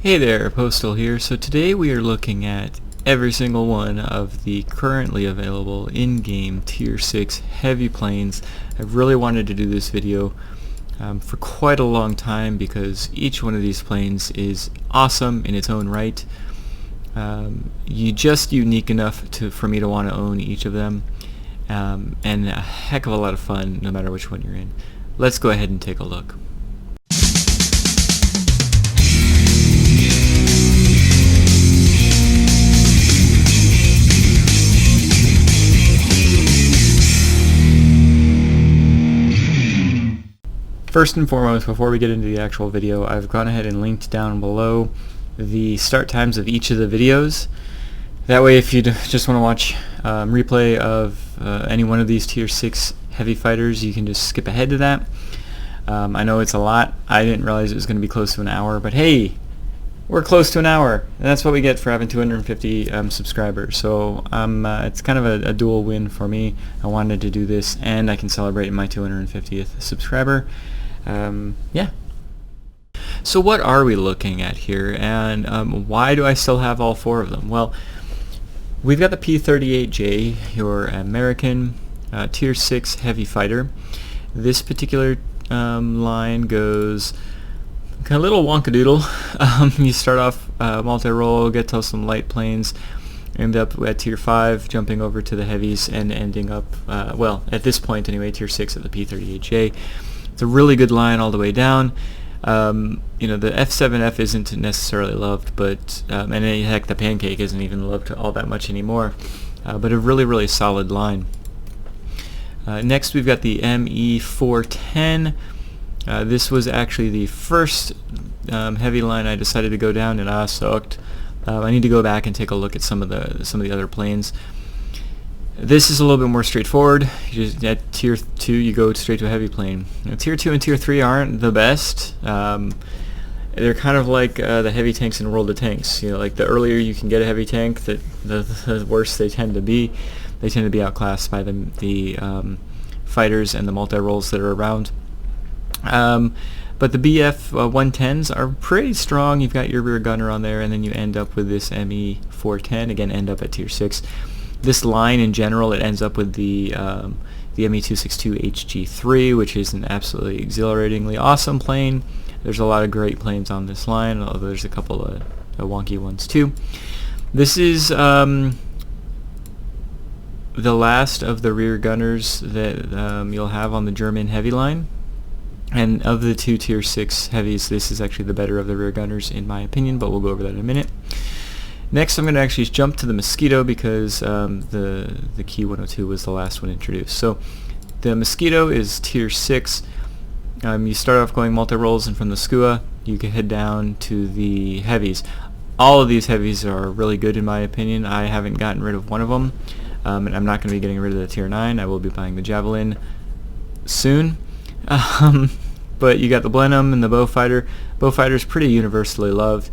Hey there, Postal here. So today we are looking at every single one of the currently available in-game Tier 6 heavy planes. I've really wanted to do this video for quite a long time because each one of these planes is awesome in its own right. Just unique enough for me to want to own each of them, and a heck of a lot of fun no matter which one you're in. Let's go ahead and take a look. First and foremost, before we get into the actual video, I've gone ahead and linked down below the start times of each of the videos. That way, if you just want to watch replay of any one of these Tier 6 heavy fighters, you can just skip ahead to that. I know it's a lot. I didn't realize it was going to be close to an hour, but hey, we're close to an hour, and that's what we get for having 250 subscribers. So it's kind of a dual win for me. I wanted to do this, and I can celebrate my 250th subscriber. Yeah. So what are we looking at here, and why do I still have all four of them? Well, we've got the P-38J, your American Tier 6 heavy fighter. This particular line goes kind of a little wonkadoodle. You start off multi-roll, get to some light planes, end up at Tier 5, jumping over to the heavies, and ending up, well, at this point anyway, Tier 6 at the P-38J. It's a really good line all the way down. The F7F isn't necessarily loved, but and heck, the Pancake isn't even loved all that much anymore. But a really solid line. Next, we've got the ME410. This was actually the first heavy line I decided to go down, and I sucked. I need to go back and take a look at some of the other planes. This is a little bit more straightforward. At Tier 2, you go straight to a heavy plane. Tier 2 and Tier 3 aren't the best. They're kind of like the heavy tanks in World of Tanks. Like the earlier you can get a heavy tank, the worse they tend to be. They tend to be outclassed by the fighters and the multi-rolls that are around. But the BF-110s are pretty strong. You've got your rear gunner on there, and then you end up with this ME-410. Again, end up at Tier 6. This line in general, it ends up with the ME-262 HG3, which is an absolutely exhilaratingly awesome plane. There's a lot of great planes on this line, although there's a couple of wonky ones too. This is the last of the rear gunners that you'll have on the German heavy line. And of the two Tier 6 heavies, this is actually the better of the rear gunners in my opinion, but we'll go over that in a minute. Next, I'm going to actually jump to the Mosquito because the Key 102 was the last one introduced. So the Mosquito is Tier 6. You start off going multi-rolls, and from the SCUA, you can head down to the heavies. All of these heavies are really good in my opinion. I haven't gotten rid of one of them, and I'm not going to be getting rid of the Tier 9. I will be buying the Javelin soon. But you got the Blenheim and the Beaufighter. Beaufighter's pretty universally loved.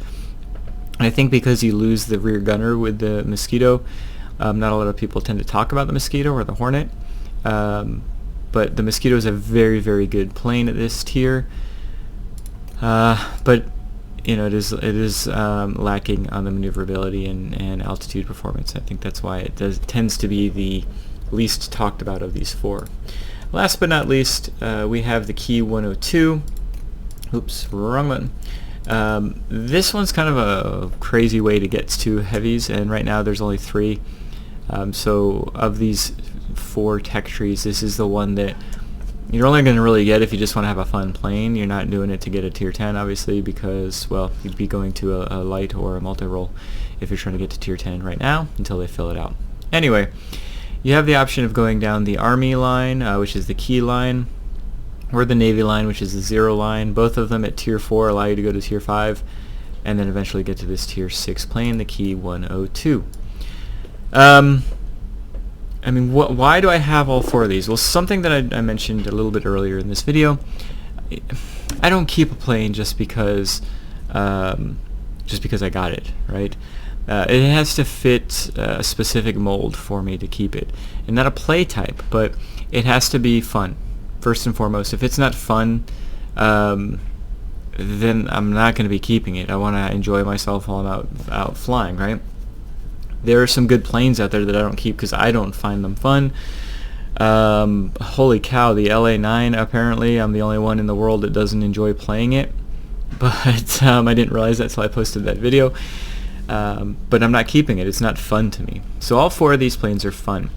I think because you lose the rear gunner with the Mosquito, not a lot of people tend to talk about the Mosquito or the Hornet, but the Mosquito is a very good plane at this tier. But it is lacking on the maneuverability and altitude performance. I think that's why it tends to be the least talked about of these four. Last but not least, we have the Key 102. Oops, wrong button. This one's kind of a crazy way to get to heavies, and right now there's only 3. So of these 4 tech trees, this is the one that you're only going to really get if you just want to have a fun plane. You're not doing it to get a Tier 10, obviously, because, well, you'd be going to a light or a multi-roll if you're trying to get to Tier 10 right now until they fill it out. Anyway, you have the option of going down the Army line, which is the Key line, or the Navy line, which is the 0 line. Both of them at Tier 4 allow you to go to Tier 5, and then eventually get to this Tier 6 plane, the Key 102. Why do I have all 4 of these? Well, something that I mentioned a little bit earlier in this video. I don't keep a plane just because I got it, right? It has to fit a specific mold for me to keep it, and not a play type, but it has to be fun. First and foremost, if it's not fun, then I'm not going to be keeping it. I want to enjoy myself while I'm out flying, right? There are some good planes out there that I don't keep because I don't find them fun. Holy cow, the LA9, apparently I'm the only one in the world that doesn't enjoy playing it, but I didn't realize that until I posted that video. But I'm not keeping it. It's not fun to me. So all 4 of these planes are fun.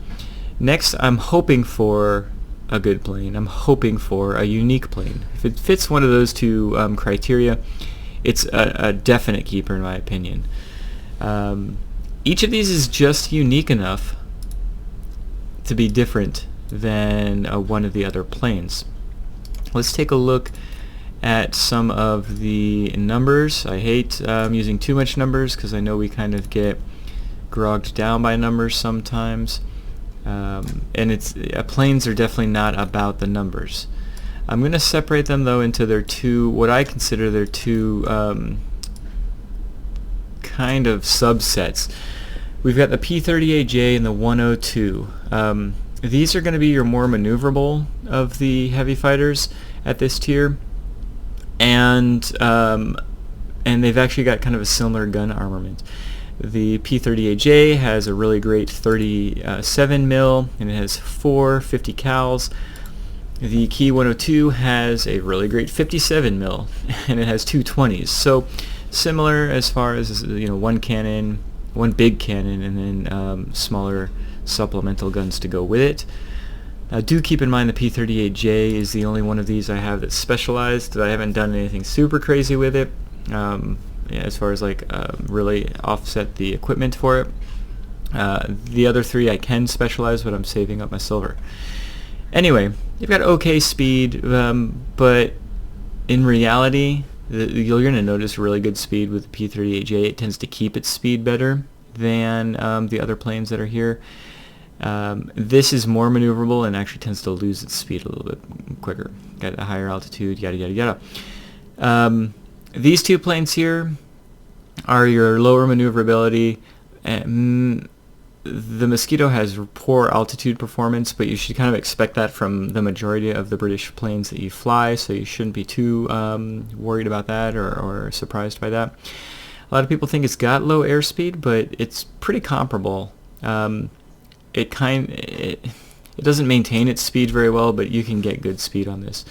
Next, I'm hoping for a good plane. I'm hoping for a unique plane. If it fits one of those 2 criteria, it's a definite keeper in my opinion. Each of these is just unique enough to be different than one of the other planes. Let's take a look at some of the numbers. I hate using too much numbers because I know we kind of get grogged down by numbers sometimes. And planes are definitely not about the numbers. I'm going to separate them though into their 2, what I consider their 2 kind of subsets. We've got the P-38J and the 102. These are going to be your more maneuverable of the heavy fighters at this tier, and they've actually got kind of a similar gun armament. The P-38J has a really great 37 mil, and it has 4 50 cals. The Key 102 has a really great 57 mil, and it has 2 20s. So similar as far as one cannon, one big cannon, and then smaller supplemental guns to go with it. Do keep in mind the P-38J is the only one of these I have that's specialized. I haven't done anything super crazy with it, as far as really offset the equipment for it. The other 3 I can specialize, but I'm saving up my silver. Anyway, you've got okay speed, but in reality, you're going to notice really good speed with the P-38J. It tends to keep its speed better than the other planes that are here. This is more maneuverable and actually tends to lose its speed a little bit quicker. Got a higher altitude, yada yada yada. These 2 planes here are your lower maneuverability. The Mosquito has poor altitude performance, but you should kind of expect that from the majority of the British planes that you fly, so you shouldn't be too worried about that or surprised by that. A lot of people think it's got low airspeed, but it's pretty comparable. It doesn't maintain its speed very well, but you can get good speed on this.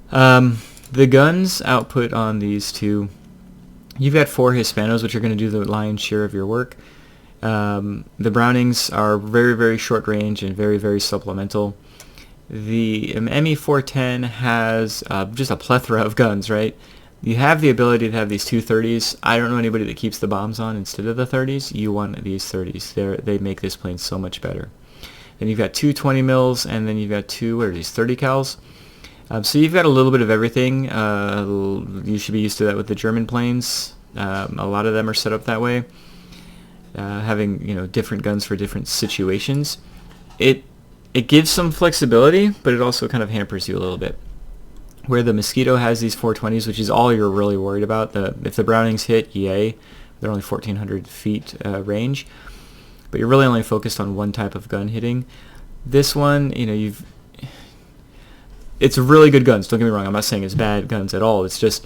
The guns output on these 2, you've got 4 Hispanos, which are going to do the lion's share of your work. The Brownings are very, very short range and very, very supplemental. The ME-410 has just a plethora of guns, right? You have the ability to have these 2 30s. I don't know anybody that keeps the bombs on instead of the 30s. You want these 30s. They make this plane so much better. Then you've got 2 20 mils, and then you've got 2, what are these, 30 cals? So you've got a little bit of everything. You should be used to that with the German planes. A lot of them are set up that way, having different guns for different situations. It gives some flexibility, but it also kind of hampers you a little bit. Where the Mosquito has these 420s, which is all you're really worried about. If the Brownings hit, yay, they're only 1,400 feet range, but you're really only focused on one type of gun hitting. This one, it's really good guns. Don't get me wrong. I'm not saying it's bad guns at all. It's just,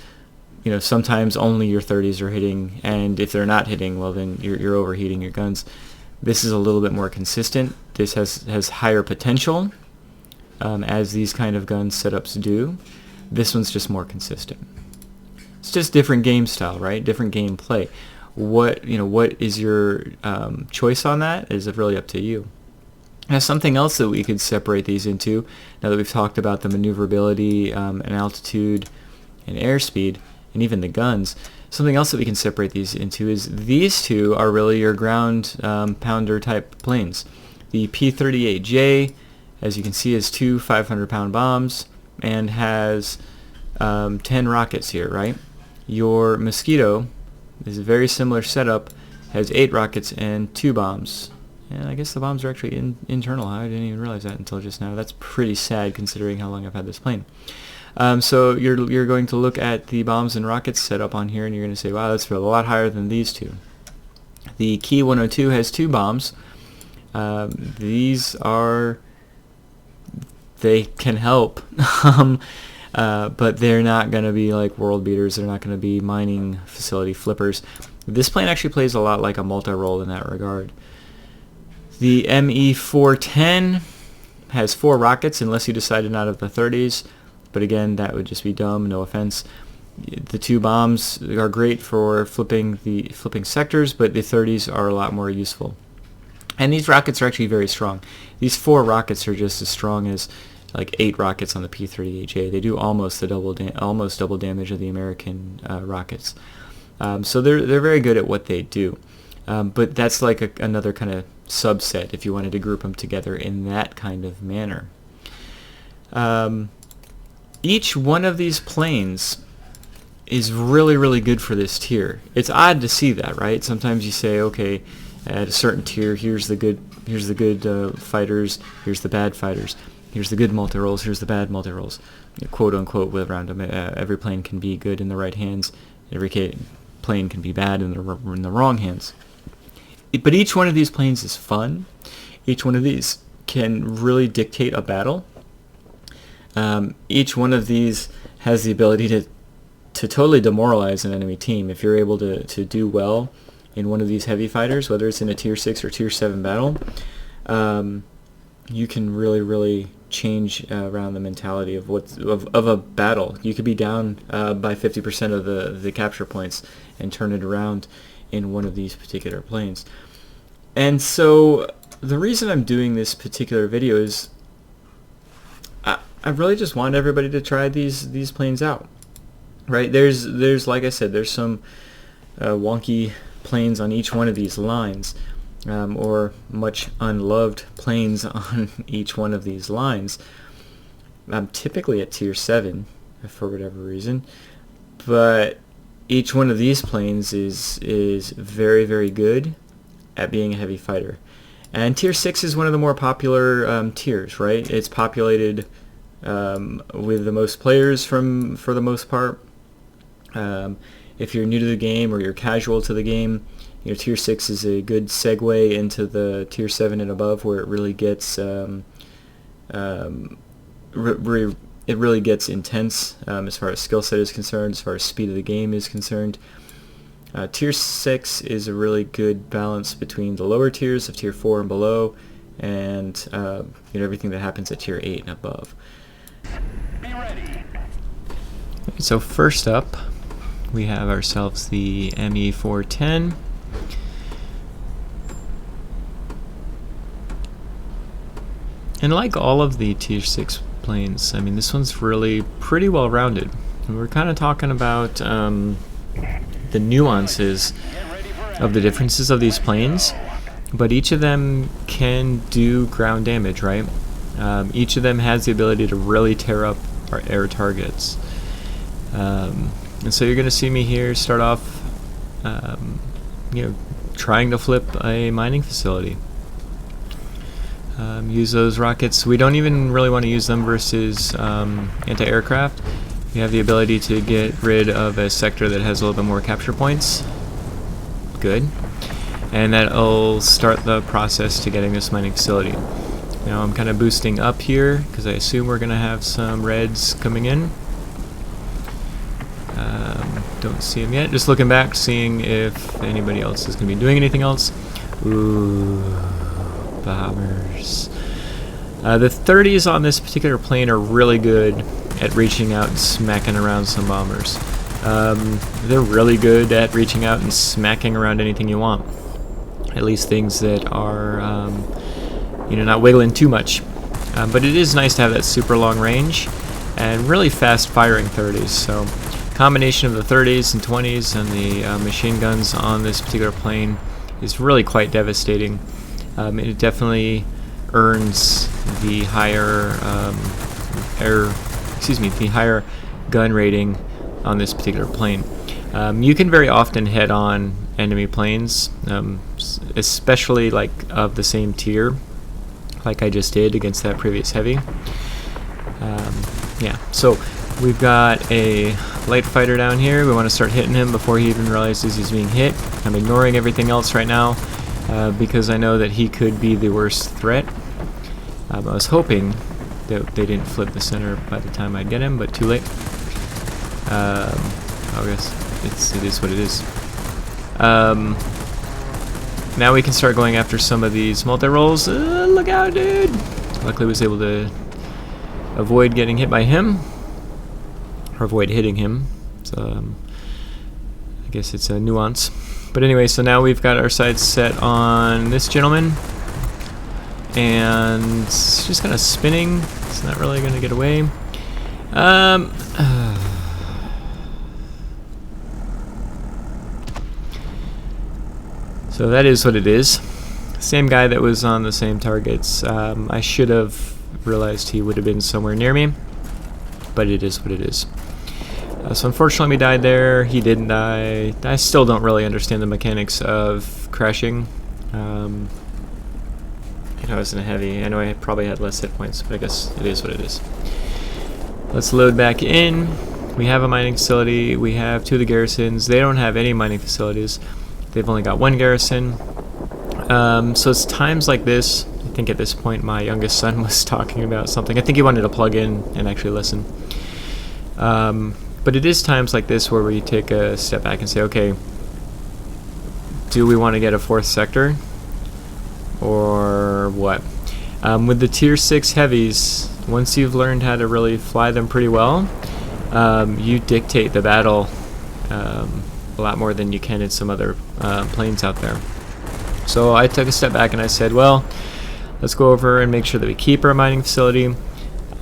sometimes only your 30s are hitting, and if they're not hitting, well, then you're overheating your guns. This is a little bit more consistent. This has higher potential, as these kind of gun setups do. This one's just more consistent. It's just different game style, right? Different game play. What is your choice on that is really up to you. Now, something else that we could separate these into, now that we've talked about the maneuverability and altitude and airspeed and even the guns, something else that we can separate these into is these 2 are really your ground pounder type planes. The P-38J, as you can see, has 2 500-pound bombs and has 10 rockets here, right? Your Mosquito is a very similar setup, has 8 rockets and 2 bombs. And I guess the bombs are actually internal. I didn't even realize that until just now. That's pretty sad considering how long I've had this plane. So you're going to look at the bombs and rockets set up on here, and you're going to say, wow, that's a lot higher than these 2. The Key 102 has 2 bombs. They can help. but they're not going to be like world beaters. They're not going to be mining facility flippers. This plane actually plays a lot like a multi-role in that regard. The ME-410 has 4 rockets unless you decided not of the 30s, but again, that would just be dumb, no offense. The 2 bombs are great for flipping sectors, but the 30s are a lot more useful. And these rockets are actually very strong. These 4 rockets are just as strong as like 8 rockets on the P-38J. They do almost double damage of the American rockets. So they're very good at what they do. But that's like another kind of subset if you wanted to group them together in that kind of manner. Each one of these planes is really, really good for this tier. It's odd to see that, right? Sometimes you say, okay, at a certain tier, here's the good fighters, here's the bad fighters, here's the good multi-rolls, here's the bad multi-rolls, quote unquote, around them. Every plane can be good in the right hands. Every plane can be bad in the wrong hands. But each one of these planes is fun. Each one of these can really dictate a battle. Each one of these has the ability to totally demoralize an enemy team. If you're able to do well in one of these heavy fighters, whether it's in a tier 6 or tier 7 battle, you can really change around the mentality of a battle. You could be down by 50% of the capture points and turn it around in one of these particular planes. And so the reason I'm doing this particular video is I really just want everybody to try these planes out. Right? There's like I said, there's some wonky planes on each one of these lines, or much unloved planes on each one of these lines. I'm typically at tier 7 for whatever reason, but each one of these planes is very, very good at being a heavy fighter. And tier 6 is one of the more popular tiers, right? It's populated with the most players for the most part. If you're new to the game or you're casual to the game, tier 6 is a good segue into the tier 7 and above, where it really gets it really gets intense as far as skill set is concerned, as far as speed of the game is concerned. Tier 6 is a really good balance between the lower tiers of tier 4 and below, and everything that happens at tier 8 and above. Be ready. So first up, we have ourselves the ME-410. And like all of the tier 6 planes, I mean, this one's really pretty well rounded. And we're kind of talking about the nuances of the differences of these planes, but each of them can do ground damage, right? Each of them has the ability to really tear up our air targets. And so you're going to see me here start off, trying to flip a mining facility. Use those rockets. We don't even really want to use them versus anti-aircraft. You have the ability to get rid of a sector that has a little bit more capture points. Good. And that'll start the process to getting this mining facility. Now I'm kind of boosting up here because I assume we're going to have some reds coming in. Don't see them yet. Just looking back, seeing if anybody else is going to be doing anything else. Ooh, bombers. The 30s on this particular plane are really good at reaching out and smacking around some bombers. They're really good at reaching out and smacking around anything you want. At least things that are, not wiggling too much. But it is nice to have that super long range and really fast firing 30s. So combination of the 30s and 20s and the machine guns on this particular plane is really quite devastating. It definitely earns the higher the higher gun rating on this particular plane. You can very often head on enemy planes, especially like of the same tier, like I just did against that previous heavy. So we've got a light fighter down here. We want to start hitting him before he even realizes he's being hit. I'm ignoring everything else right now because I know that he could be the worst threat. I was hoping they didn't flip the center by the time I get him, but too late. I guess it is what it is. Now we can start going after some of these multi-rolls. Look out, dude! Luckily I was able to avoid getting hit by him, or avoid hitting him. So, I guess it's a nuance. But anyway, so now we've got our sights set on this gentleman, and it's just kind of spinning. It's not really going to get away. So that is what it is. Same guy that was on the same targets. I should have realized he would have been somewhere near me, but it is what it is. So unfortunately we died there. He didn't die. I still don't really understand the mechanics of crashing. I was in a heavy. I know I probably had less hit points, but I guess it is what it is. Let's load back in. We have a mining facility. We have 2 of the garrisons. They don't have any mining facilities. They've only got 1 garrison. So it's times like this. I think at this point my youngest son was talking about something. I think he wanted to plug in and actually listen. But it is times like this where we take a step back and say, okay, do we want to get a 4th sector? Or what? With the tier 6 heavies, once you've learned how to really fly them pretty well, you dictate the battle a lot more than you can in some other planes out there. So I took a step back and I said, well, let's go over and make sure that we keep our mining facility.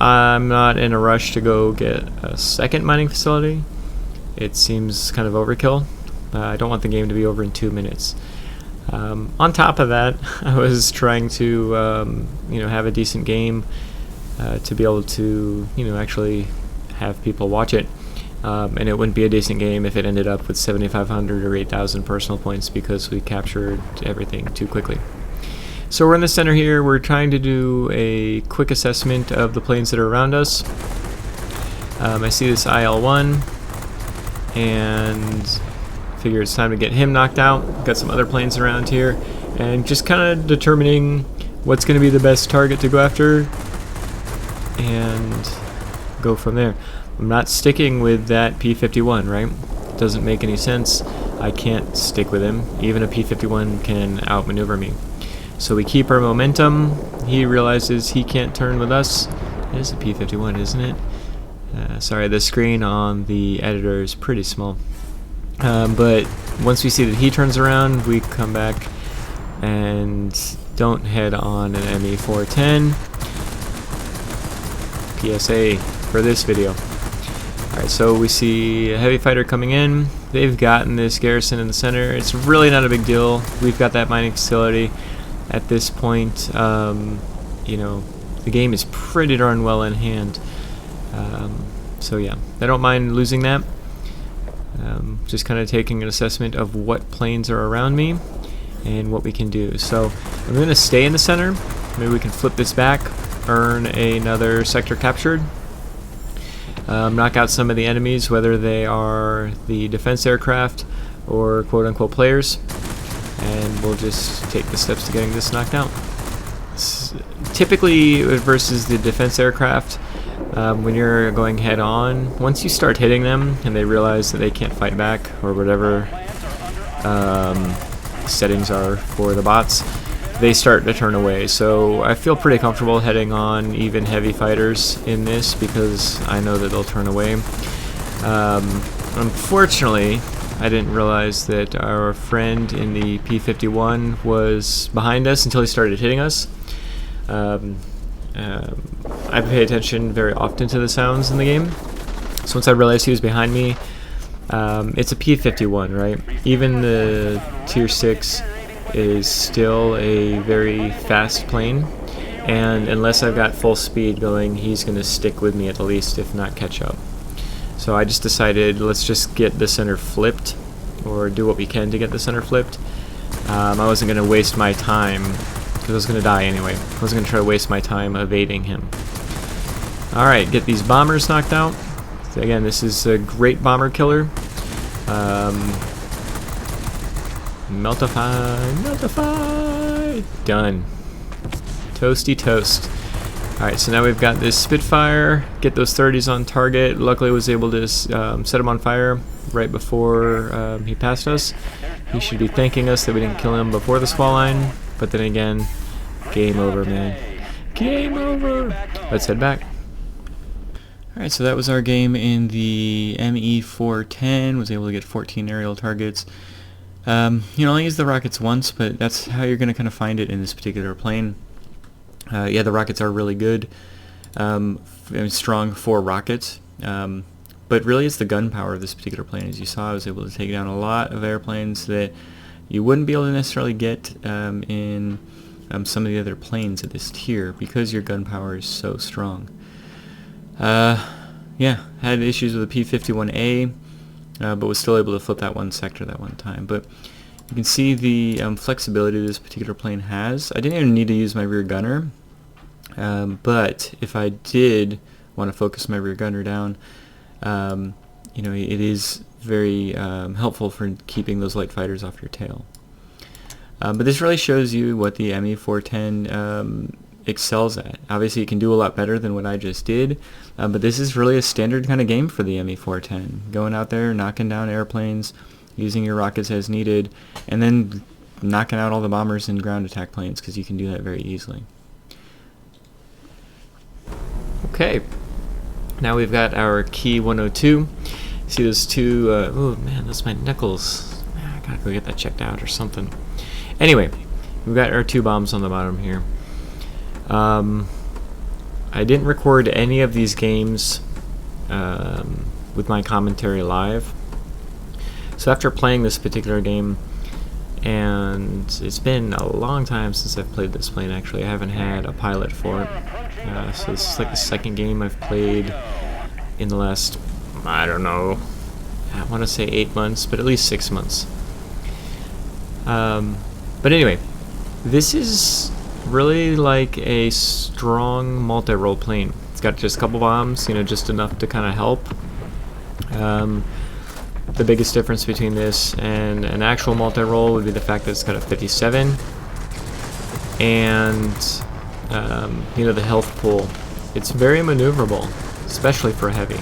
I'm not in a rush to go get a 2nd mining facility. It seems kind of overkill. I don't want the game to be over in 2 minutes. On top of that, I was trying to have a decent game to be able to actually have people watch it. And it wouldn't be a decent game if it ended up with 7,500 or 8,000 personal points because we captured everything too quickly. So we're in the center here. We're trying to do a quick assessment of the planes that are around us. I see this IL-1 and figure it's time to get him knocked out. Got some other planes around here and just kind of determining what's going to be the best target to go after and go from there. I'm not sticking with that P-51, right? It doesn't make any sense. I can't stick with him. Even a P-51 can outmaneuver me. So we keep our momentum. He realizes he can't turn with us. It is a P-51, isn't it? Sorry, the screen on the editor is pretty small. But once we see that he turns around, we come back and don't head on an ME-410. PSA for this video. Alright, so we see a heavy fighter coming in. They've gotten this garrison in the center. It's really not a big deal. We've got that mining facility. At this point, the game is pretty darn well in hand. So yeah, I don't mind losing that. Just kind of taking an assessment of what planes are around me and what we can do. So I'm going to stay in the center. Maybe we can flip this back, earn another sector captured. Knock out some of the enemies, whether they are the defense aircraft or quote-unquote players, and we'll just take the steps to getting this knocked out. Typically, versus the defense aircraft, when you're going head-on, once you start hitting them and they realize that they can't fight back, or whatever settings are for the bots, they start to turn away. So I feel pretty comfortable heading on even heavy fighters in this because I know that they'll turn away. Unfortunately, I didn't realize that our friend in the P-51 was behind us until he started hitting us. I pay attention very often to the sounds in the game. So once I realized he was behind me, it's a P-51, right? Even the Tier 6 is still a very fast plane, and unless I've got full speed going, he's going to stick with me at the least, if not catch up. So I just decided, let's just get the center flipped, or do what we can to get the center flipped. I wasn't going to waste my time, because I was going to die anyway. I wasn't going to try to waste my time evading him. Alright, get these bombers knocked out. So again, this is a great bomber killer. Meltify, meltify, done. Toasty toast. Alright, so now we've got this Spitfire, get those 30s on target. Luckily I was able to set him on fire right before he passed us. He should be thanking us that we didn't kill him before the squall line, but then again, game over, man. Game over! Let's head back. Alright, so that was our game in the ME410, was able to get 14 aerial targets. You know, I used the rockets once, but that's how you're going to kind of find it in this particular plane. Yeah, the rockets are really good, strong 4 rockets, but really it's the gunpowder of this particular plane. As you saw, I was able to take down a lot of airplanes that you wouldn't be able to necessarily get in some of the other planes at this tier because your gunpowder is so strong. Yeah, had issues with the P-51A, but was still able to flip that one sector that one time. But you can see the flexibility this particular plane has. I didn't even need to use my rear gunner, but if I did want to focus my rear gunner down, you know, it is very helpful for keeping those light fighters off your tail. But this really shows you what the ME410 excels at. Obviously, it can do a lot better than what I just did, but this is really a standard kind of game for the ME410. Going out there, knocking down airplanes, using your rockets as needed, and then knocking out all the bombers and ground attack planes, because you can do that very easily. Okay, now we've got our key 102. See those two, oh man, that's my nickels. I gotta go get that checked out or something. Anyway, we've got our 2 bombs on the bottom here. I didn't record any of these games with my commentary live. So after playing this particular game, and it's been a long time since I've played this plane actually, I haven't had a pilot for it. So this is like the second game I've played in the last, I don't know, I want to say 8 months, but at least 6 months. But anyway, this is really like a strong multi-role plane. It's got just a couple bombs, you know, just enough to kind of help. The biggest difference between this and an actual multi-role would be the fact that it's got a 57 and you know, the health pool. It's very maneuverable, especially for heavy.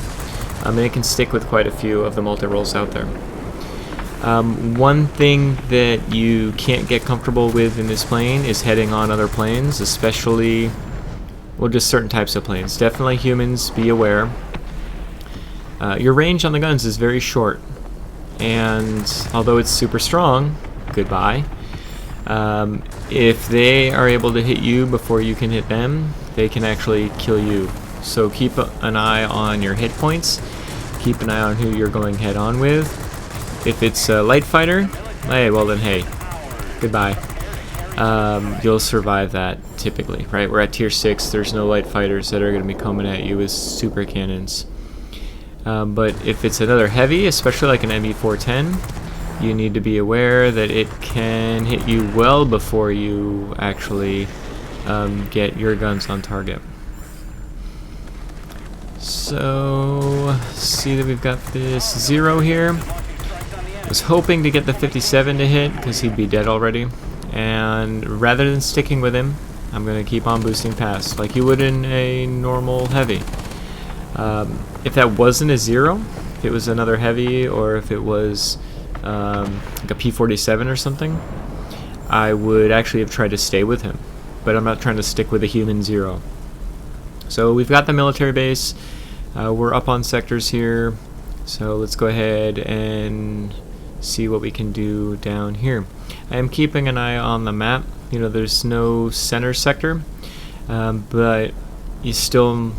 And it can stick with quite a few of the multi-roles out there. One thing that you can't get comfortable with in this plane is heading on other planes, especially, well, just certain types of planes. Definitely humans, be aware. Your range on the guns is very short, and although it's super strong, goodbye. If they are able to hit you before you can hit them, they can actually kill you. So keep an eye on your hit points. Keep an eye on who you're going head on with. If it's a light fighter, hey, well then, hey, goodbye. You'll survive that typically, right? We're at tier 6. There's no light fighters that are going to be coming at you with super cannons. But if it's another heavy, especially like an ME410, you need to be aware that it can hit you well before you actually get your guns on target. So, see that we've got this 0 here. Was hoping to get the 57 to hit because he'd be dead already, and rather than sticking with him, I'm going to keep on boosting past like you would in a normal heavy. If that wasn't a 0, if it was another heavy, or if it was like a P-47 or something, I would actually have tried to stay with him, but I'm not trying to stick with a human 0. So we've got the military base, we're up on sectors here, so let's go ahead and see what we can do down here. I am keeping an eye on the map. You know, there's no center sector, but it's still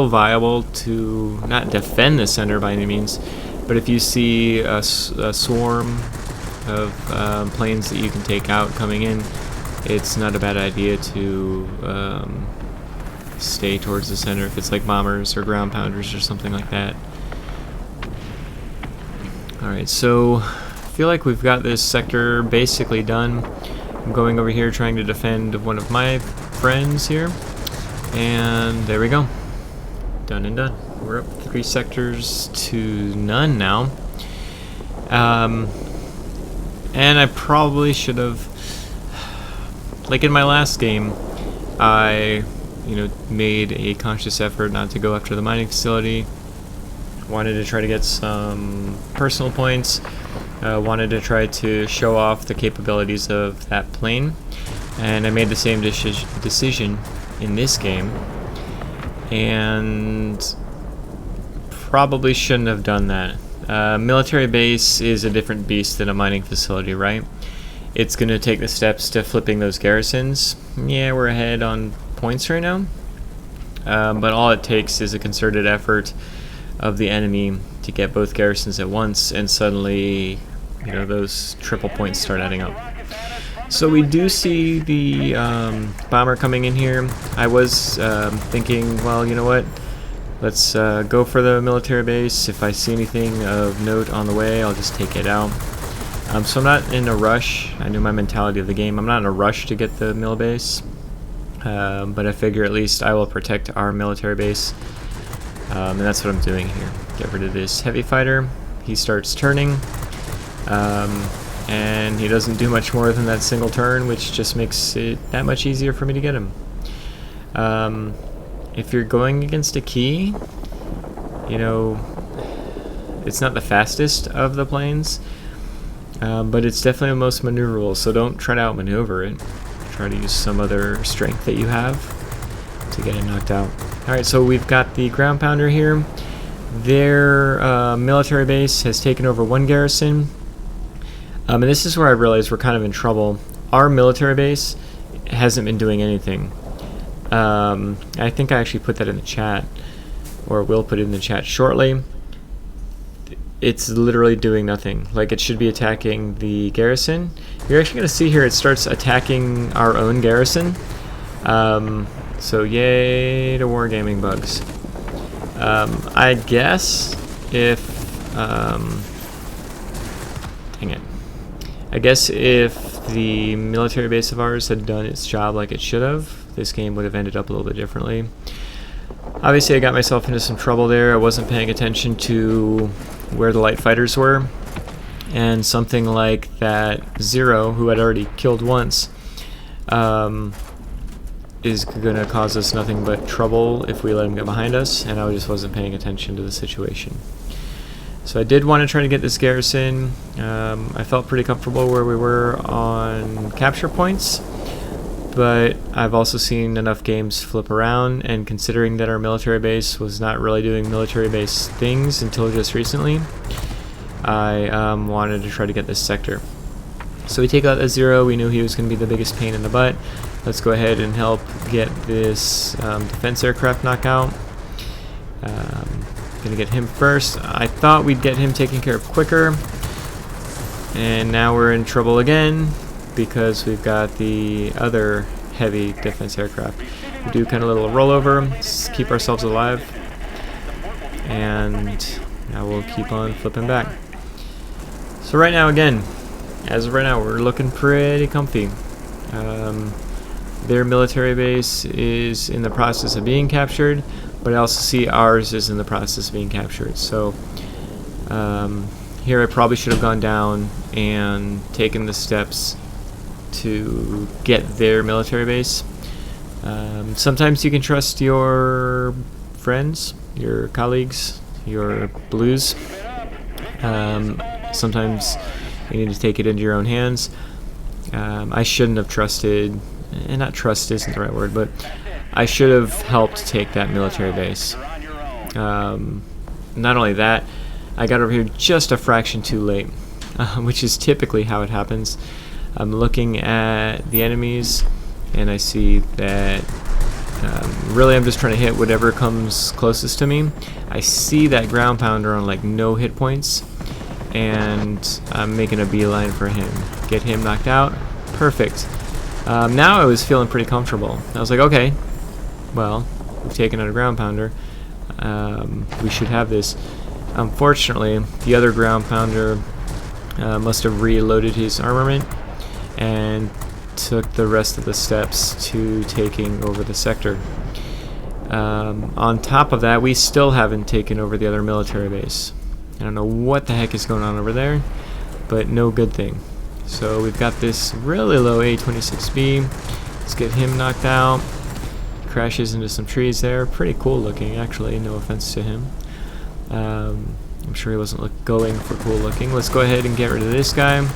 viable to not defend the center by any means, but if you see a swarm of planes that you can take out coming in, it's not a bad idea to stay towards the center if it's like bombers or ground pounders or something like that. Alright, so I feel like we've got this sector basically done. I'm going over here trying to defend one of my friends here, and there we go. Done and done. We're up 3 sectors to none now. And I probably should have, like in my last game, I made a conscious effort not to go after the mining facility. Wanted to try to get some personal points. Wanted to try to show off the capabilities of that plane. And I made the same decision in this game. And probably shouldn't have done that. Military base is a different beast than a mining facility, right? It's going to take the steps to flipping those garrisons. Yeah, we're ahead on points right now. But all it takes is a concerted effort of the enemy to get both garrisons at once, and suddenly, those triple points start adding up. So we do see the bomber coming in here. I was thinking, well, you know what? Let's go for the military base. If I see anything of note on the way, I'll just take it out. So I'm not in a rush. I knew my mentality of the game. I'm not in a rush to get the mil base. But I figure at least I will protect our military base. And that's what I'm doing here. Get rid of this heavy fighter. He starts turning. And he doesn't do much more than that single turn, which just makes it that much easier for me to get him. If you're going against a key, it's not the fastest of the planes, but it's definitely the most maneuverable, so don't try to outmaneuver it. Try to use some other strength that you have to get it knocked out. Alright, so we've got the ground pounder here. Their military base has taken over one garrison. And this is where I realized we're kind of in trouble. Our military base hasn't been doing anything. I think I actually put that in the chat, or will put it in the chat shortly. It's literally doing nothing. Like, it should be attacking the garrison. You're actually going to see here it starts attacking our own garrison. So yay to wargaming bugs. I guess if dang it. I guess if the military base of ours had done its job like it should have, this game would have ended up a little bit differently. Obviously I got myself into some trouble there. I wasn't paying attention to where the light fighters were, and something like that Zero, who had already killed once, is going to cause us nothing but trouble if we let him get behind us, and I just wasn't paying attention to the situation. So I did want to try to get this garrison. I felt pretty comfortable where we were on capture points, but I've also seen enough games flip around, and considering that our military base was not really doing military base things until just recently, I wanted to try to get this sector. So we take out that Zero. We knew he was going to be the biggest pain in the butt. Let's go ahead and help get this defense aircraft knockout. Gonna get him first. I thought we'd get him taken care of quicker, and now we're in trouble again because we've got the other heavy defense aircraft. We do kind of a little rollover, keep ourselves alive, and now we'll keep on flipping back. So right now, again, as of right now, we're looking pretty comfy. Their military base is in the process of being captured, but I also see ours is in the process of being captured. So here I probably should have gone down and taken the steps to get their military base. Sometimes you can trust your friends, your colleagues, your blues. Sometimes you need to take it into your own hands. I shouldn't have trusted, and not trust isn't the right word, but I should have helped take that military base. Not only that, I got over here just a fraction too late, which is typically how it happens. I'm looking at the enemies, and I see that really I'm just trying to hit whatever comes closest to me. I see that ground pounder on like no hit points, and I'm making a beeline for him. Get him knocked out. Perfect. Now I was feeling pretty comfortable. I was like, okay, well, we've taken out a ground pounder. We should have this. Unfortunately, the other ground pounder must have reloaded his armament and took the rest of the steps to taking over the sector. On top of that, we still haven't taken over the other military base. I don't know what the heck is going on over there, but no good thing. So we've got this really low A-26B. Let's get him knocked out. crashes into some trees there. Pretty cool looking, actually, no offense to him. I'm sure he wasn't going for cool looking. Let's go ahead and get rid of this guy.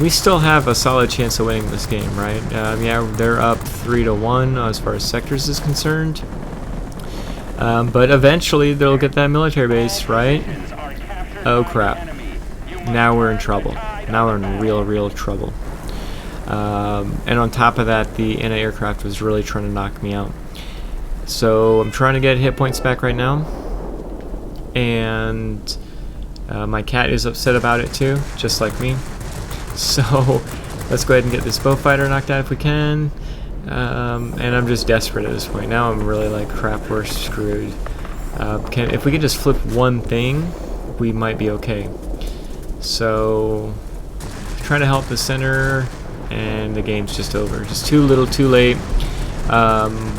We still have a solid chance of winning this game, right? Yeah, they're up 3-1 as far as sectors is concerned. But eventually they'll get that military base, right? Oh crap. Now we're in trouble. Now we're in real trouble. And on top of that, the anti-aircraft was really trying to knock me out. So I'm trying to get hit points back right now. And my cat is upset about it too, just like me. So let's go ahead and get this bow fighter knocked out if we can. And I'm just desperate at this point. Now I'm really like, crap, we're screwed. If we could just flip one thing, we might be okay. So trying to help the center, and the game's just over. Just too little, too late.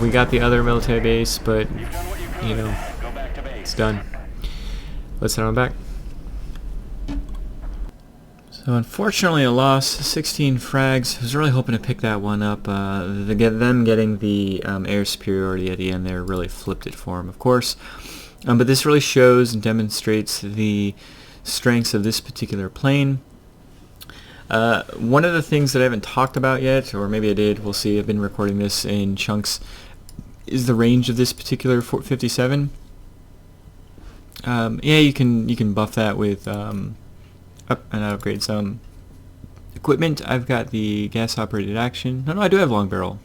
We got the other military base, but you know, it's done. Let's head on back. So unfortunately a loss, 16 frags. I was really hoping to pick that one up. Them getting the air superiority at the end there really flipped it for him, of course. But this really shows and demonstrates the strengths of this particular plane. One of the things that I haven't talked about yet, or maybe I did, we'll see, I've been recording this in chunks, is the range of this particular 57. Yeah, you can buff that with and upgrade some equipment. I've got the gas operated action. No, I do have long barrel.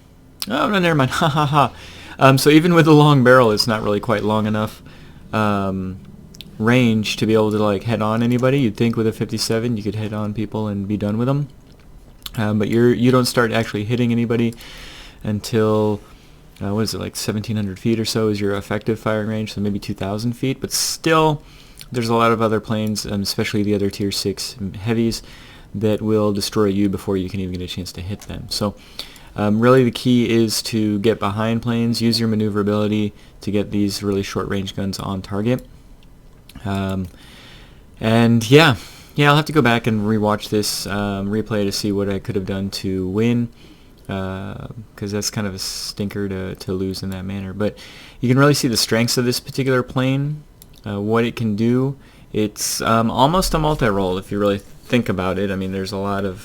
Oh no, never mind. Ha ha ha. So even with the long barrel, it's not really quite long enough range to be able to like head on anybody. You'd think with a 57 you could head on people and be done with them, but you don't start actually hitting anybody until what is it, like 1,700 feet or so is your effective firing range, so maybe 2,000 feet. But still, there's a lot of other planes, especially the other tier 6 heavies, that will destroy you before you can even get a chance to hit them. So really the key is to get behind planes, use your maneuverability to get these really short range guns on target. And yeah, I'll have to go back and rewatch this replay to see what I could have done to win, because that's kind of a stinker to lose in that manner. But you can really see the strengths of this particular plane, what it can do. It's almost a multi-role if you really think about it. I mean, there's a lot of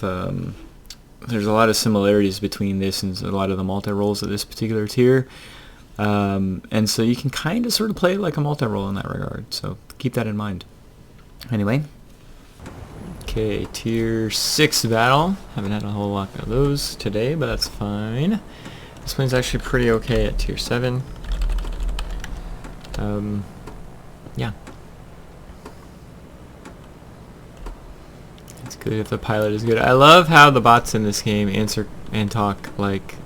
similarities between this and a lot of the multi-roles of this particular tier. And so you can kind of sort of play it like a multi-role in that regard, so keep that in mind. Anyway, okay, tier 6 battle. Haven't had a whole lot of those today, but that's fine. This plane's actually pretty okay at tier 7. Yeah. It's good if the pilot is good. I love how the bots in this game answer and talk like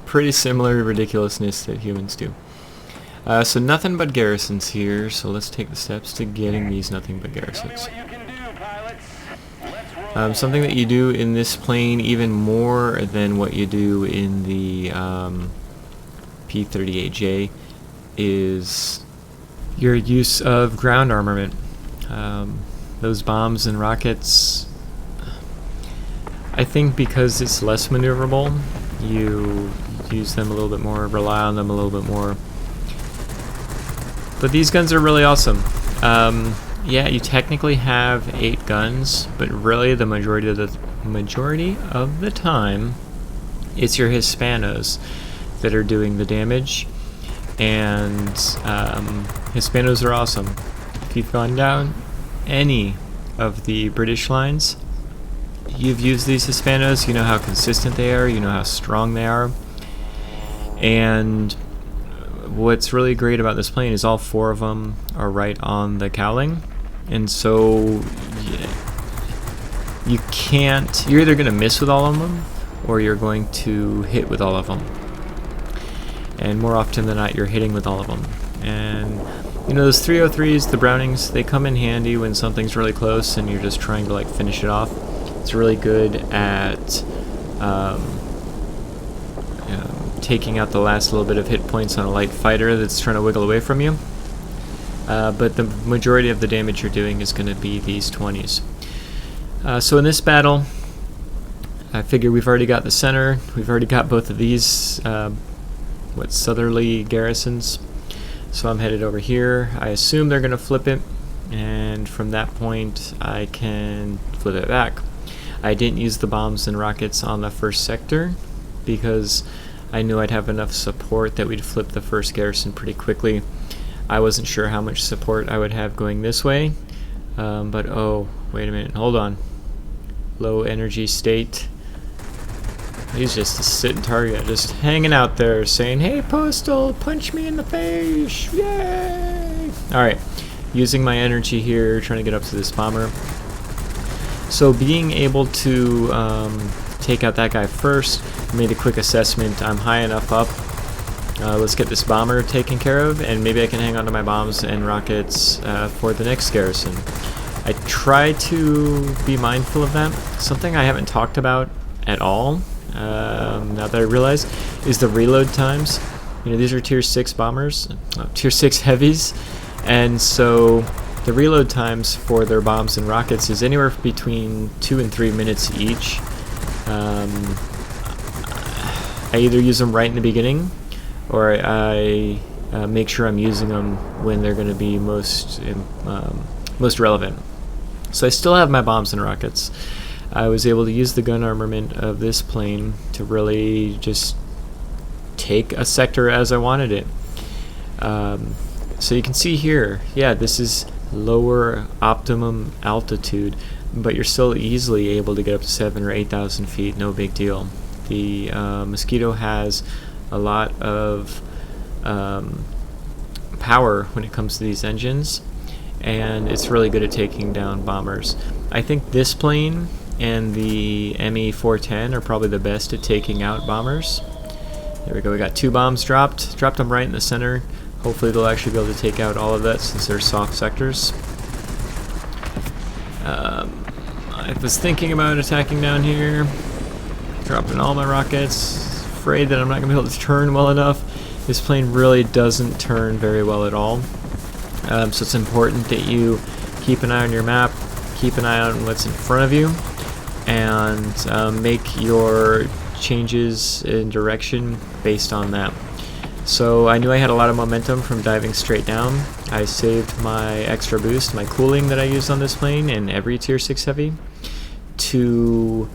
pretty similar ridiculousness that humans do. So nothing but garrisons here, so let's take the steps to getting these nothing but garrisons. Something that you do in this plane even more than what you do in the P-38J is your use of ground armament. Those bombs and rockets, I think because it's less maneuverable, you use them a little bit more, rely on them a little bit more. But these guns are really awesome. Yeah, you technically have 8 guns, but really the majority of the time, it's your Hispanos that are doing the damage, and Hispanos are awesome. If you've gone down any of the British lines, you've used these Hispanos, you know how consistent they are, you know how strong they are. And what's really great about this plane is all 4 of them are right on the cowling, and so you're either going to miss with all of them or you're going to hit with all of them, and more often than not you're hitting with all of them. And you know, those 303s, the Brownings, they come in handy when something's really close and you're just trying to like finish it off. It's really good at taking out the last little bit of hit points on a light fighter that's trying to wiggle away from you. But the majority of the damage you're doing is going to be these 20s. So in this battle, I figure we've already got the center, we've already got both of these southerly garrisons. So I'm headed over here. I assume they're going to flip it, and from that point I can flip it back. I didn't use the bombs and rockets on the first sector because I knew I'd have enough support that we'd flip the first garrison pretty quickly. I wasn't sure how much support I would have going this way, but oh, wait a minute, hold on. Low energy state. He's just a sitting target, just hanging out there saying, "Hey Postal, punch me in the face, yay!" Alright, using my energy here, trying to get up to this bomber. So being able to take out that guy first, made a quick assessment. I'm high enough up. Let's get this bomber taken care of, and maybe I can hang on to my bombs and rockets for the next garrison. I try to be mindful of that. Something I haven't talked about at all, now that I realize, is the reload times. You know, these are tier 6 bombers, tier 6 heavies, and so the reload times for their bombs and rockets is anywhere between 2 and 3 minutes each. I either use them right in the beginning, or I make sure I'm using them when they're going to be most relevant. So I still have my bombs and rockets. I was able to use the gun armament of this plane to really just take a sector as I wanted it. So you can see here, yeah, this is lower optimum altitude, but you're still easily able to get up to 7,000 or 8,000 feet, no big deal. The Mosquito has a lot of power when it comes to these engines, and it's really good at taking down bombers. I think this plane and the ME-410 are probably the best at taking out bombers. There we go, we got 2 bombs dropped them right in the center. Hopefully they'll actually be able to take out all of that since they're soft sectors. I was thinking about attacking down here, dropping all my rockets, afraid that I'm not going to be able to turn well enough. This plane really doesn't turn very well at all. So it's important that you keep an eye on your map, keep an eye on what's in front of you, and make your changes in direction based on that. So I knew I had a lot of momentum from diving straight down. I saved my extra boost, my cooling that I used on this plane and every tier 6 heavy, to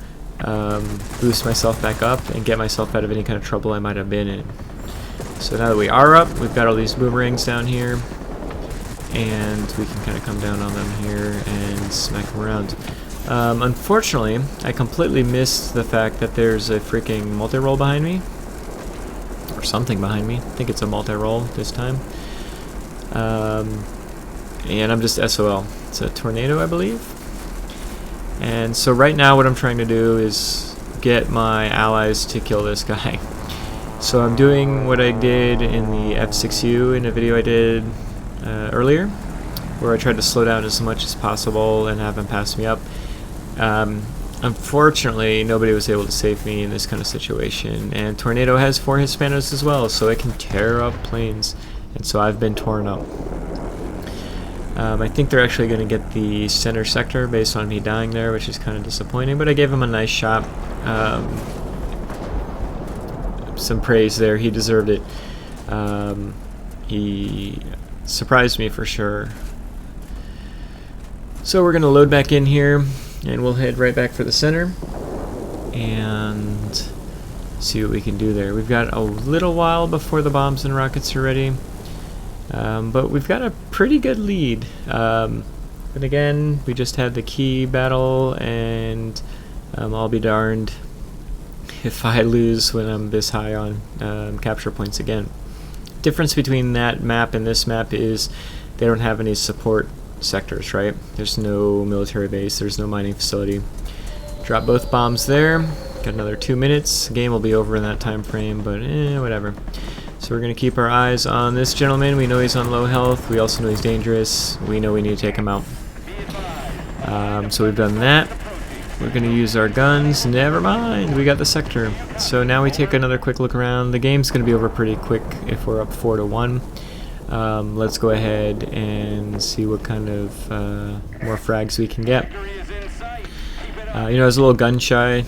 boost myself back up and get myself out of any kind of trouble I might have been in. So now that we are up, we've got all these boomerangs down here, and we can kind of come down on them here and smack them around. Unfortunately, I completely missed the fact that there's a freaking multi-roll behind me, or something behind me. I think it's a multi-roll this time. And I'm just SOL. It's a tornado, I believe. And so right now what I'm trying to do is get my allies to kill this guy. So I'm doing what I did in the F6U in a video I did earlier, where I tried to slow down as much as possible and have him pass me up. Unfortunately, nobody was able to save me in this kind of situation, and Tornado has 4 Hispanos as well, so it can tear up planes, and so I've been torn up. I think they're actually going to get the center sector based on me dying there, which is kind of disappointing, but I gave him a nice shot. Some praise there, he deserved it. He surprised me for sure. So we're going to load back in here, and we'll head right back for the center and see what we can do there. We've got a little while before the bombs and rockets are ready, but we've got a pretty good lead. But again, we just had the key battle, and I'll be darned if I lose when I'm this high on capture points again. Difference between that map and this map is they don't have any support sectors, right? There's no military base, there's no mining facility. Drop both bombs there. Got another 2 minutes. The game will be over in that time frame, but whatever. So we're going to keep our eyes on this gentleman. We know he's on low health. We also know he's dangerous. We know we need to take him out. So we've done that. We're going to use our guns. Never mind, we got the sector. So now we take another quick look around. The game's going to be over pretty quick if we're up 4-1. Let's go ahead and see what kind of more frags we can get. You know, I was a little gun shy. I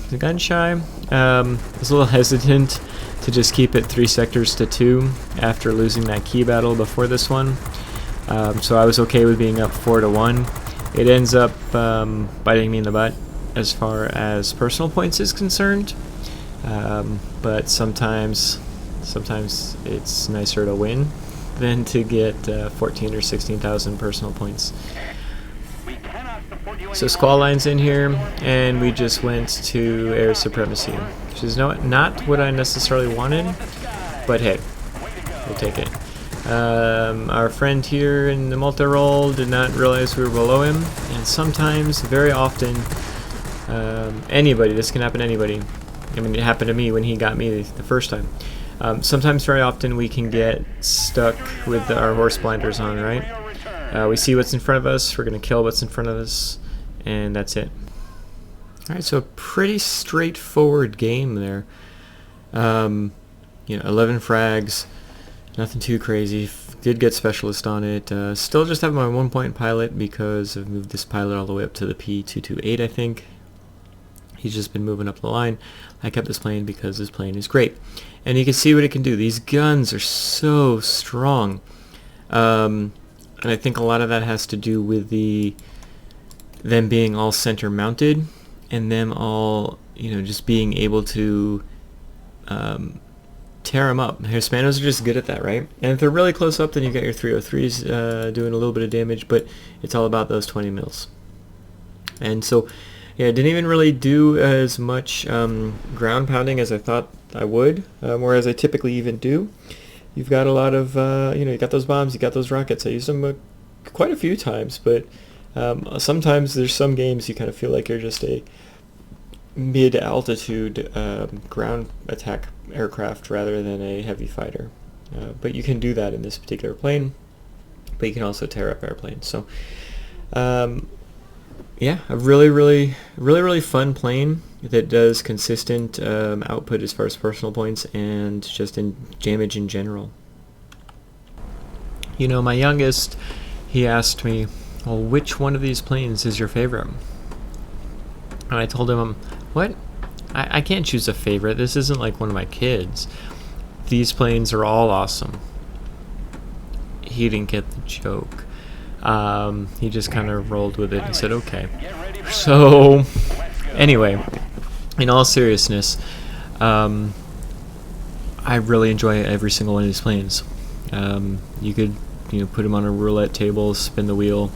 was a little hesitant to just keep it 3 sectors to 2 after losing that key battle before this one. So I was okay with being up 4-1. It ends up biting me in the butt as far as personal points is concerned. But sometimes it's nicer to win than to get 14 or 16,000 personal points. So squall line's in here, and we just went to air supremacy, which is not what I necessarily wanted, but hey, we'll take it. Our friend here in the multi-roll did not realize we were below him, and sometimes, very often, anybody, this can happen to anybody. I mean, it happened to me when he got me the first time. Sometimes, very often, we can get stuck with our horse blinders on, right? We see what's in front of us, we're going to kill what's in front of us, and that's it. Alright, so a pretty straightforward game there. You know, 11 frags, nothing too crazy. Did get specialist on it. Still just have my 1-point pilot because I've moved this pilot all the way up to the P228, I think. He's just been moving up the line. I kept this plane because this plane is great. And you can see what it can do. These guns are so strong. And I think a lot of that has to do with them being all center mounted and them all, you know, just being able to tear them up. Hispanos are just good at that, right? And if they're really close up, then you got your 303s doing a little bit of damage, but it's all about those 20 mils. And so, yeah, I didn't even really do as much ground pounding as I thought I would, whereas I typically even do. You've got a lot of, you know, you got those bombs, you got those rockets. I used them quite a few times, but sometimes there's some games you kind of feel like you're just a mid-altitude ground attack aircraft rather than a heavy fighter. But you can do that in this particular plane, but you can also tear up airplanes. So, yeah, a really fun plane that does consistent output as far as personal points and just in damage in general. You know, my youngest, he asked me, well, which one of these planes is your favorite? And I told him, what? I can't choose a favorite. This isn't like one of my kids. These planes are all awesome. He didn't get the joke. He just kind of rolled with it and said, okay. So, anyway, in all seriousness, I really enjoy every single one of these planes. You could, you know, put them on a roulette table, spin the wheel,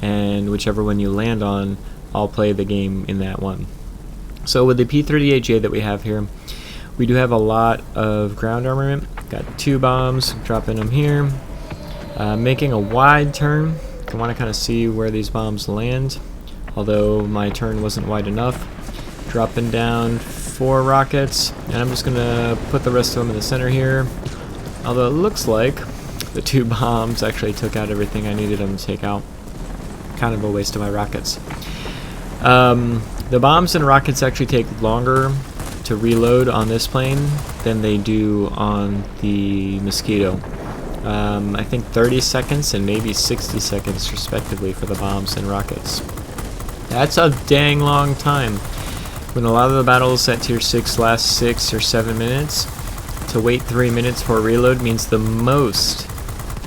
and whichever one you land on, I'll play the game in that one. So with the P-38J that we have here, we do have a lot of ground armament. Got 2 bombs, dropping them here. Making a wide turn. I want to kind of see where these bombs land, although my turn wasn't wide enough. Dropping down 4 rockets, and I'm just going to put the rest of them in the center here. Although it looks like the 2 bombs actually took out everything I needed them to take out. Kind of a waste of my rockets. The bombs and rockets actually take longer to reload on this plane than they do on the Mosquito. I think 30 seconds and maybe 60 seconds respectively for the bombs and rockets. That's a dang long time. When a lot of the battles at tier 6 last 6 or 7 minutes, to wait 3 minutes for a reload means the most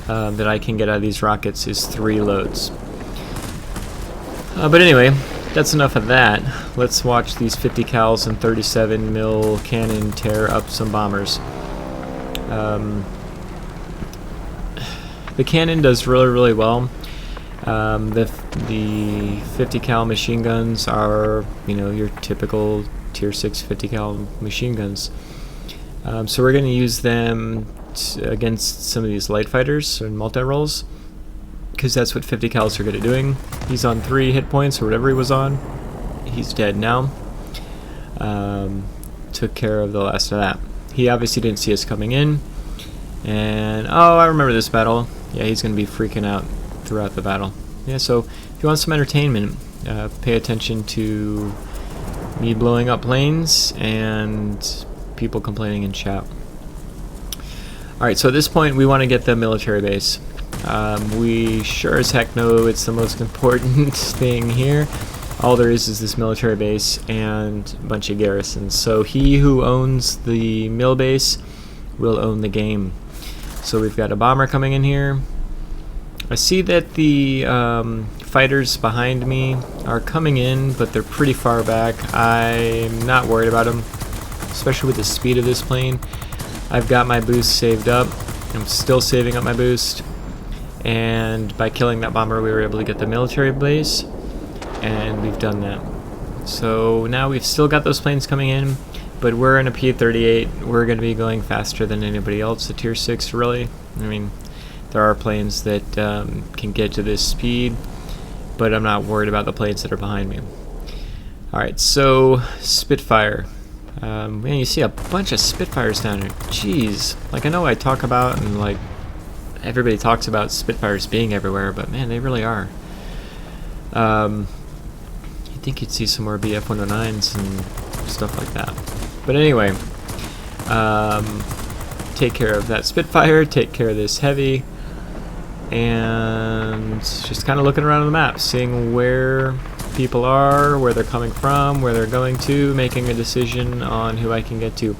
that I can get out of these rockets is 3 loads. But anyway, that's enough of that. Let's watch these 50 cals and 37 mil cannon tear up some bombers. The cannon does really well. The 50 cal machine guns are, you know, your typical tier 6 50 cal machine guns. So we're going to use them against some of these light fighters and multi-rolls, because that's what 50 cals are good at doing. He's on 3 hit points or whatever he was on. He's dead now. Took care of the last of that. He obviously didn't see us coming in. And, oh, I remember this battle. Yeah, he's going to be freaking out throughout the battle. Yeah, so if you want some entertainment, pay attention to me blowing up planes and people complaining in chat. Alright, so at this point we want to get the military base. We sure as heck know it's the most important thing here. all there is this military base and a bunch of garrisons. So he who owns the mill base will own the game. So we've got a bomber coming in here. I see that the fighters behind me are coming in, but they're pretty far back. I'm not worried about them, especially with the speed of this plane. I've got my boost saved up. I'm still saving up my boost. And by killing that bomber, we were able to get the military base. And we've done that. So now we've still got those planes coming in, but we're in a P-38. We're going to be going faster than anybody else at Tier 6, really. I mean, there are planes that can get to this speed, but I'm not worried about the planes that are behind me. Alright, so Spitfire. Man, you see a bunch of Spitfires down here. Jeez. Like, I know I talk about, and like, everybody talks about Spitfires being everywhere, but man, they really are. I think you'd see some more BF-109s and stuff like that. But anyway, take care of that Spitfire, take care of this Heavy, and just kind of looking around on the map, seeing where people are, where they're coming from, where they're going to, making a decision on who I can get to.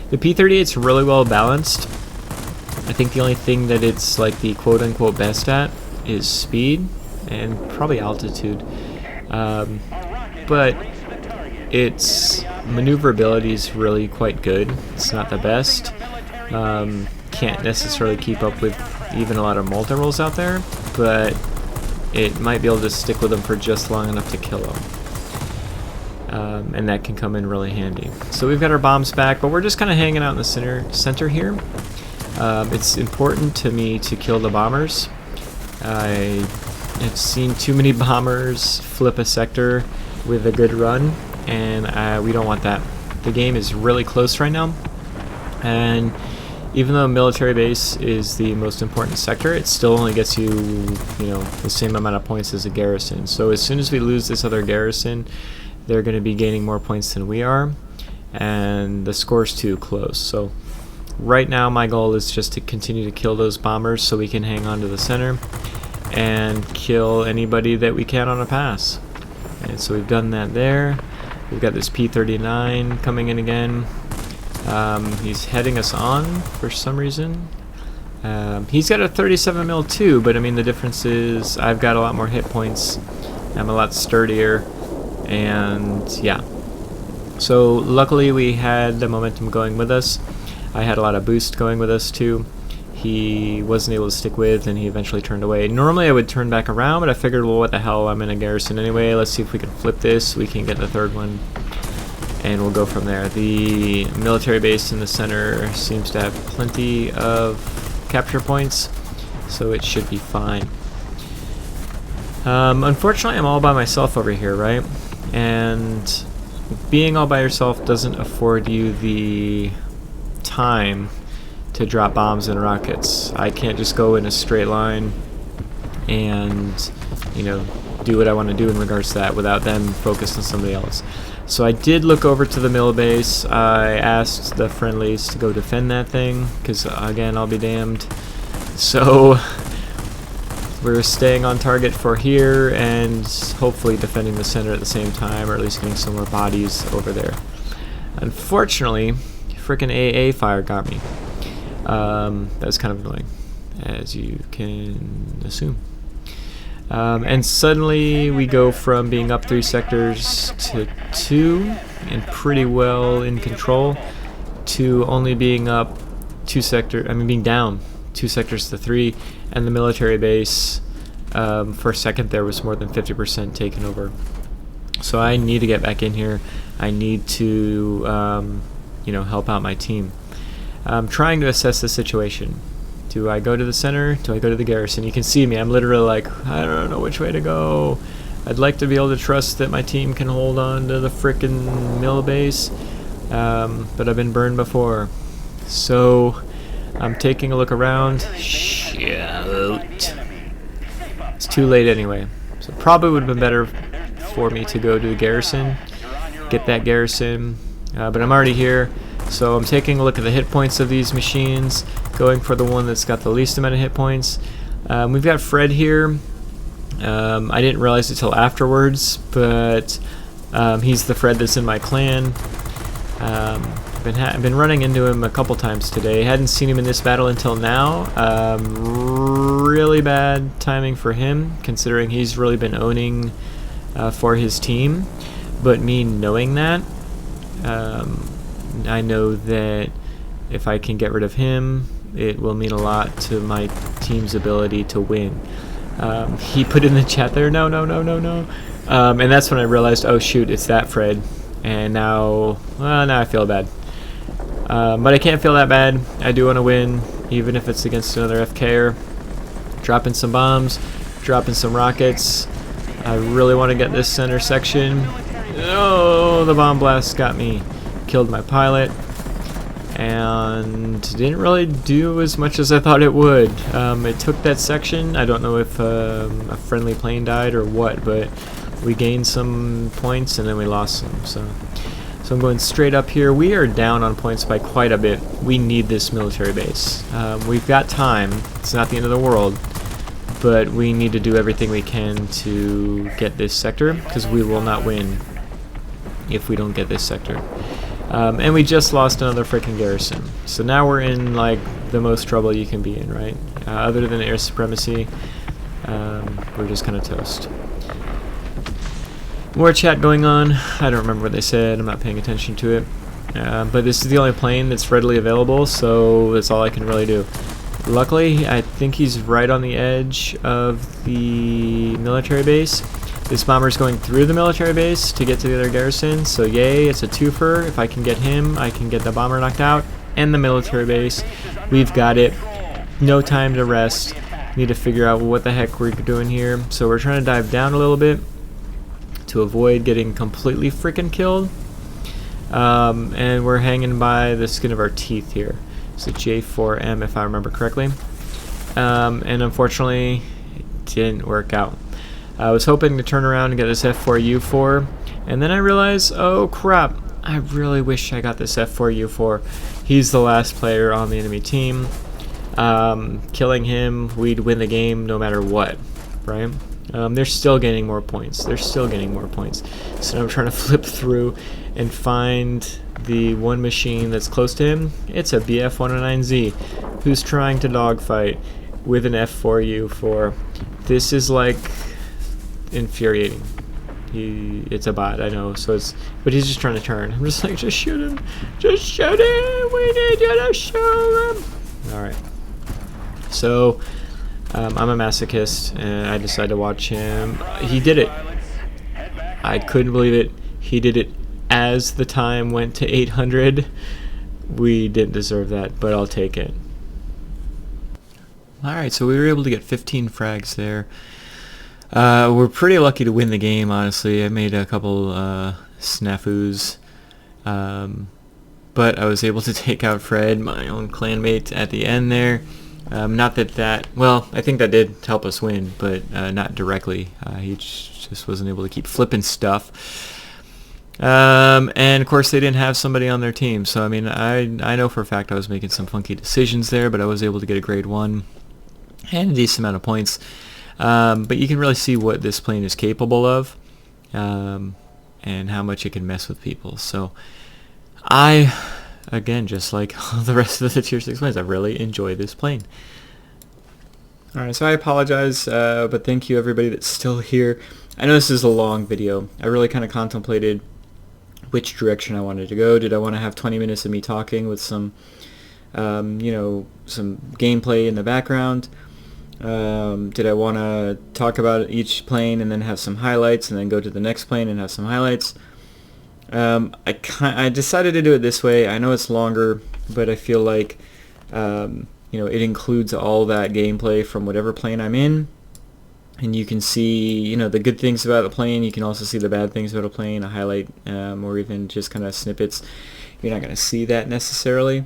The P-38's really well balanced. I think the only thing that it's like the quote-unquote best at is speed and probably altitude. But its maneuverability is really quite good. It's not the best. Can't necessarily keep up with even a lot of multi-rolls out there, but it might be able to stick with them for just long enough to kill them. And that can come in really handy. So we've got our bombs back, but we're just kind of hanging out in the center here. It's important to me to kill the bombers. I have seen too many bombers flip a sector with a good run, and we don't want that. The game is really close right now, and even though military base is the most important sector, it still only gets you, the same amount of points as a garrison. So as soon as we lose this other garrison, they're going to be gaining more points than we are, and the score's too close. So right now my goal is just to continue to kill those bombers so we can hang on to the center and kill anybody that we can on a pass. And so we've done that there. We've got this P-39 coming in again. He's heading us on for some reason. He's got a 37 mil too, but I mean the difference is I've got a lot more hit points. I'm a lot sturdier, and yeah. So luckily we had the momentum going with us. I had a lot of boost going with us too. He wasn't able to stick with, and he eventually turned away. Normally I would turn back around, but I figured, well, what the hell, I'm in a garrison anyway. Let's see if we can flip this. We can get the third one, and we'll go from there. The military base in the center seems to have plenty of capture points, so it should be fine. Unfortunately, I'm all by myself over here, right? And being all by yourself doesn't afford you the time to drop bombs and rockets. I can't just go in a straight line and, do what I want to do in regards to that without them focused on somebody else. So I did look over to the mill base. I asked the friendlies to go defend that thing, because again, I'll be damned. So we're staying on target for here and hopefully defending the center at the same time, or at least getting some more bodies over there. Unfortunately, frickin' AA fire got me. That was kind of annoying, as you can assume. And suddenly we go from being up 3 sectors to 2 and pretty well in control, to only being up being down 2 sectors to 3, and the military base for a second there was more than 50% taken over. So I need to get back in here. I need to help out my team. I'm trying to assess the situation. Do I go to the center? Do I go to the garrison? You can see me. I'm literally like, I don't know which way to go. I'd like to be able to trust that my team can hold on to the frickin' mill base, but I've been burned before. So I'm taking a look around. Shoot. It's too late anyway. So probably would have been better for me to go to the garrison, get that garrison, but I'm already here. So I'm taking a look at the hit points of these machines, going for the one that's got the least amount of hit points. We've got Fred here. I didn't realize it till afterwards, but he's the Fred that's in my clan. I've been running into him a couple times today. Hadn't seen him in this battle until now. Really bad timing for him, considering he's really been owning for his team. But me knowing that, I know that if I can get rid of him, it will mean a lot to my team's ability to win. He put in the chat there, no, and that's when I realized, oh shoot, it's that Fred. And now I feel bad. But I can't feel that bad. I do want to win, even if it's against another FKer. Dropping some bombs, dropping some rockets. I really want to get this center section. Oh, the bomb blast got me. Killed my pilot. And didn't really do as much as I thought it would. It took that section. I don't know if a friendly plane died or what, but we gained some points and then we lost some. So I'm going straight up here. We are down on points by quite a bit. We need this military base. We've got time. It's not the end of the world, but we need to do everything we can to get this sector, because we will not win if we don't get this sector. And we just lost another freaking garrison. So now we're in like the most trouble you can be in, right? Other than air supremacy, we're just kind of toast. More chat going on. I don't remember what they said. I'm not paying attention to it. But this is the only plane that's readily available, so that's all I can really do. Luckily, I think he's right on the edge of the military base. This bomber's going through the military base to get to the other garrison, so yay, it's a twofer. If I can get him, I can get the bomber knocked out and the military base. We've got it. No time to rest. Need to figure out what the heck we're doing here. So we're trying to dive down a little bit to avoid getting completely freaking killed. And we're hanging by the skin of our teeth here. It's a J4M if I remember correctly. And unfortunately, it didn't work out. I was hoping to turn around and get this F4U4, and then I realized, oh crap, I really wish I got this F4U4. He's the last player on the enemy team. Killing him, we'd win the game no matter what, right? They're still getting more points. They're still getting more points. So now I'm trying to flip through and find the one machine that's close to him. It's a BF-109Z who's trying to dogfight with an F4U4. This is like infuriating. It's a bot, I know, but he's just trying to turn. I'm just like, just shoot him, we need you to shoot him. Alright, so I'm a masochist and I decided to watch him. He did it. I couldn't believe it. He did it as the time went to 800. We didn't deserve that, but I'll take it. Alright, so we were able to get 15 frags there. We're pretty lucky to win the game, honestly. I made a couple snafus, but I was able to take out Fred, my own clanmate, at the end there. Not that well, I think that did help us win, but not directly. He just wasn't able to keep flipping stuff. And of course they didn't have somebody on their team, so I mean, I know for a fact I was making some funky decisions there, but I was able to get a grade 1 and a decent amount of points. But you can really see what this plane is capable of, and how much it can mess with people. So I, again, just like all the rest of the tier 6 planes, I really enjoy this plane. Alright, so I apologize, but thank you everybody that's still here. I know this is a long video. I really kind of contemplated which direction I wanted to go. Did I want to have 20 minutes of me talking with some, you know, some gameplay in the background? Did I want to talk about each plane and then have some highlights and then go to the next plane and have some highlights? I decided to do it this way. I know it's longer, but I feel like you know, it includes all that gameplay from whatever plane I'm in, and you can see, you know, the good things about the plane. You can also see the bad things about a plane, a highlight, or even just kind of snippets. You're not going to see that necessarily.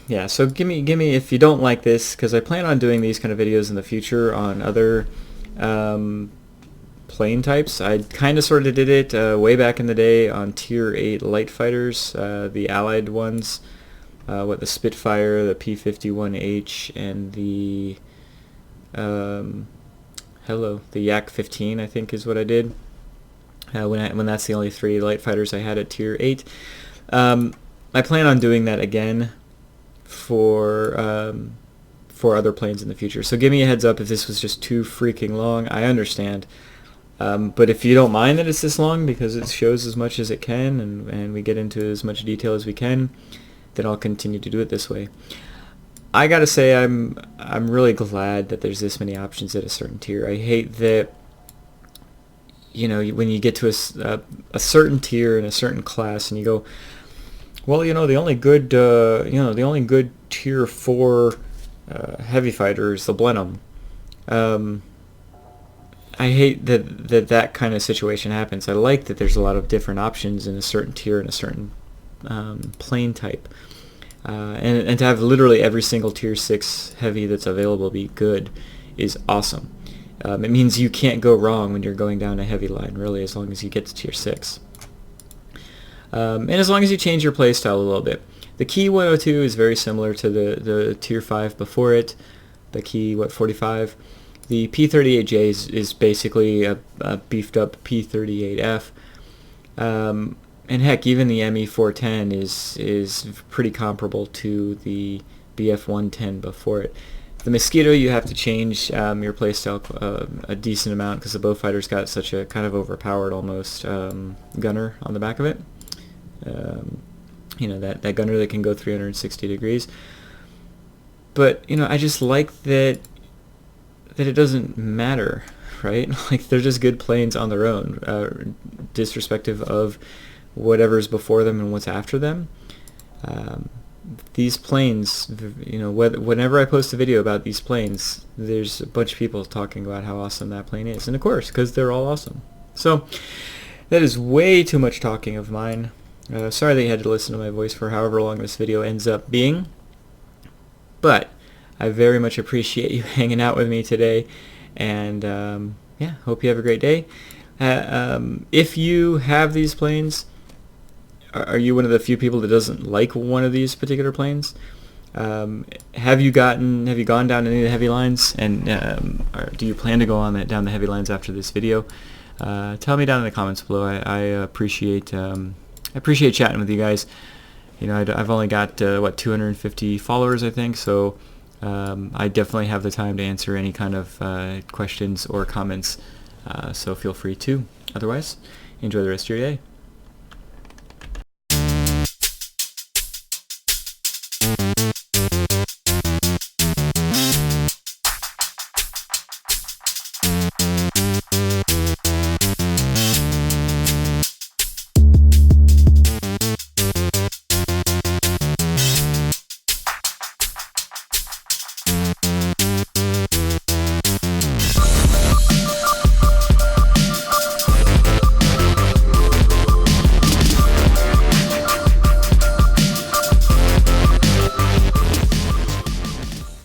Yeah, so give me if you don't like this, because I plan on doing these kind of videos in the future on other plane types. I kind of sort of did it way back in the day on Tier 8 light fighters, the Allied ones, the Spitfire, the P-51H, and the hello, the Yak 15 I think is what I did. When that's the only 3 light fighters I had at tier 8. I plan on doing that again for other planes in the future. So give me a heads up if this was just too freaking long. I understand. But if you don't mind that it's this long because it shows as much as it can and we get into as much detail as we can, then I'll continue to do it this way. I gotta say I'm really glad that there's this many options at a certain tier. I hate that, you know, when you get to a certain tier in a certain class and you go, well, you know, the only good tier 4 heavy fighter is the Blenheim. I hate that kind of situation happens. I like that there's a lot of different options in a certain tier and a certain plane type. And to have literally every single tier 6 heavy that's available be good is awesome. It means you can't go wrong when you're going down a heavy line, really, as long as you get to tier 6. And as long as you change your playstyle a little bit. The Key 102 is very similar to the tier 5 before it, the Key 45. The P38J is basically a beefed up P38F. And heck, even the ME410 is pretty comparable to the BF110 before it. The Mosquito, you have to change your playstyle a decent amount because the Beaufighter's got such a kind of overpowered almost gunner on the back of it. You know, that gunner that can go 360 degrees. But, you know, I just like that it doesn't matter, right? Like, they're just good planes on their own, disrespective of whatever's before them and what's after them. These planes, you know, whenever I post a video about these planes, there's a bunch of people talking about how awesome that plane is. And of course, because they're all awesome. So, that is way too much talking of mine. Sorry that you had to listen to my voice for however long this video ends up being. But I very much appreciate you hanging out with me today. And yeah, hope you have a great day. If you have these planes, are you one of the few people that doesn't like one of these particular planes? Have you gone down any of the heavy lines, and or do you plan to go down the heavy lines after this video? Tell me down in the comments below. I appreciate chatting with you guys. You know, I've only got 250 followers, I think, so I definitely have the time to answer any kind of questions or comments. So feel free to. Otherwise, enjoy the rest of your day.